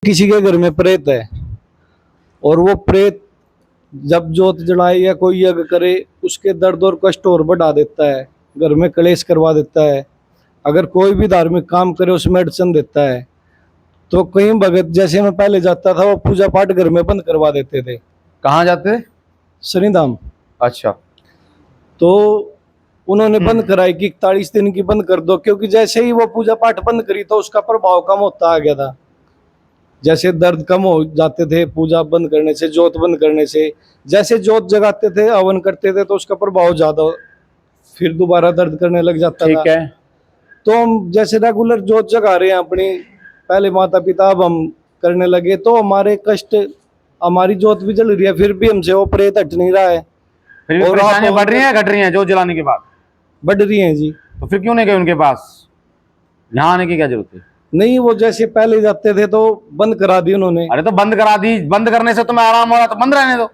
किसी के घर में प्रेत है और वो प्रेत जब जोत जलाए या कोई यज्ञ करे उसके दर्द और कष्ट और बढ़ा देता है, घर में कलेश करवा देता है। अगर कोई भी धार्मिक काम करे उसमें अड़चन देता है। तो कई भगत जैसे मैं पहले जाता था वो पूजा पाठ घर में बंद करवा देते थे। कहाँ जाते थे? शनिधाम। अच्छा। तो उन्होंने बंद कराई कि 41 दिन की बंद कर दो, क्योंकि जैसे ही वो पूजा पाठ बंद करी तो उसका प्रभाव कम होता आ गया था। जैसे दर्द कम हो जाते थे पूजा बंद करने से, जोत बंद करने से। जैसे जोत जगाते थे, हवन करते थे तो उसका प्रभाव ज्यादा, फिर दोबारा दर्द करने लग जाता था। ठीक है। तो हम जैसे रेगुलर जोत जगा रहे हैं अपनी, पहले माता पिता, अब हम करने लगे तो हमारे कष्ट, हमारी जोत भी जल रही है फिर भी हमसे वो प्रेत हट नहीं रहा है। फिर भी परेशानियां बढ़ रही हैं घट रही हैं जोत जलाने के बाद? बढ़ रही हैं जी। तो फिर क्यों नहीं गए उनके पास? यहाँ आने की क्या जरूरत है? नहीं, वो जैसे पहले जाते थे तो बंद करा दी उन्होंने। अरे तो बंद करा दी, बंद करने से तुम्हें आराम हो रहा तो बंद रहने दो।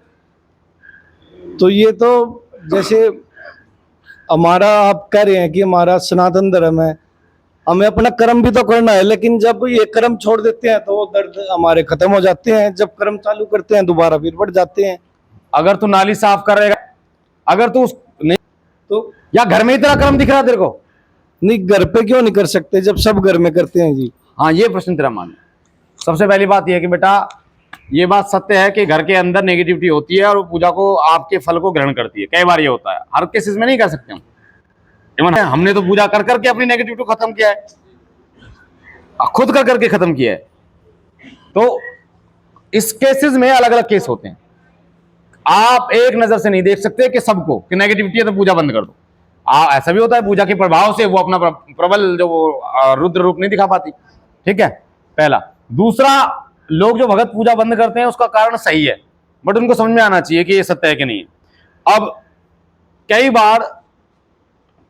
तो ये तो जैसे हमारा, आप कह रहे हैं कि हमारा सनातन धर्म है, हमें अपना कर्म भी तो करना है, लेकिन जब ये कर्म छोड़ देते हैं तो वो दर्द हमारे खत्म हो जाते हैं। जब कर्म चालू करते हैं दोबारा फिर बढ़ जाते हैं। अगर तू नाली साफ करेगा, अगर तू नहीं तो या घर में ही तेरा कर्म दिख रहा है तेरे को? नहीं, घर पे क्यों नहीं कर सकते जब सब घर में करते हैं जी? हाँ, ये प्रश्न तेरा मान। सबसे पहली बात यह है कि बेटा, ये बात सत्य है कि घर के अंदर नेगेटिविटी होती है और वो पूजा को, आपके फल को ग्रहण करती है। कई बार ये होता है, हर केसेस में नहीं कह सकते हम। हमने तो पूजा कर करके अपनी नेगेटिविटी को खत्म किया है, खुद कर करके खत्म किया है। तो इस केसेस में अलग अलग केस होते हैं। आप एक नजर से नहीं देख सकते कि सबको कि नेगेटिविटी है तो पूजा बंद कर दो। ऐसा भी होता है पूजा के प्रभाव से वो अपना प्रबल जो वो रुद्र रूप नहीं दिखा पाती। ठीक है, पहला। दूसरा, लोग जो भगत पूजा बंद करते हैं उसका कारण सही है, बट उनको समझ में आना चाहिए कि ये सत्य है कि नहीं है। अब कई बार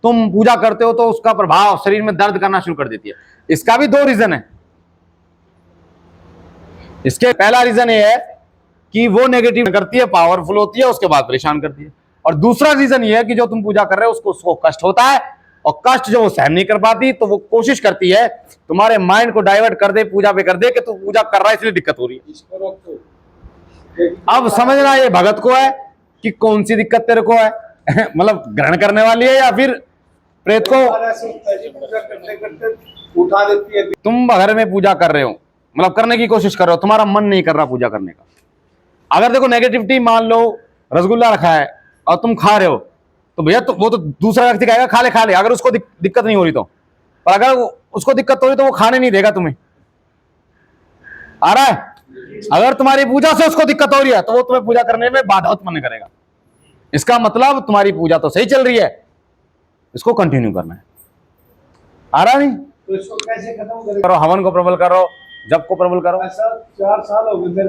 तुम पूजा करते हो तो उसका प्रभाव शरीर में दर्द करना शुरू कर देती है। इसका भी दो रीजन है। इसके पहला रीजन ये है कि वो नेगेटिव करती है, पावरफुल होती है, उसके बाद परेशान करती है। और दूसरा रीजन ये है कि जो तुम पूजा कर रहे हो उसको कष्ट होता है, और कष्ट जो वो सहन नहीं कर पाती तो वो कोशिश करती है तुम्हारे माइंड को डाइवर्ट कर दे, पूजा पे कर दे कि तू पूजा कर रहा है इसलिए दिक्कत हो रही है। अब समझना ये भगत को है कि कौन सी दिक्कत तेरे को है मतलब ग्रहण करने वाली है या फिर प्रेत को उठा देती है। तुम घर में पूजा कर रहे हो, मतलब करने की कोशिश कर रहे हो, तुम्हारा मन नहीं कर रहा पूजा करने का। अगर देखो नेगेटिविटी, मान लो रसगुल्ला रखा है और तुम खा रहे हो तो भैया तो वो तो दूसरा व्यक्ति कहेगा खा ले अगर उसको दिक्कत नहीं हो रही तो। पर अगर उसको दिक्कत हो रही तो वो खाने नहीं देगा तुम्हें। आ रहा है? अगर तुम्हारी पूजा से उसको दिक्कत हो रही है तो वो तुम्हें पूजा करने में बाधा उत्पन्न करेगा। इसका मतलब तुम्हारी पूजा तो सही चल रही है, इसको कंटिन्यू करना है। आ रहा नहीं? तो इसको कैसे खत्म करो, हवन को प्रबल करो, जप को प्रबल करो। ऐसा 4 साल हो गए।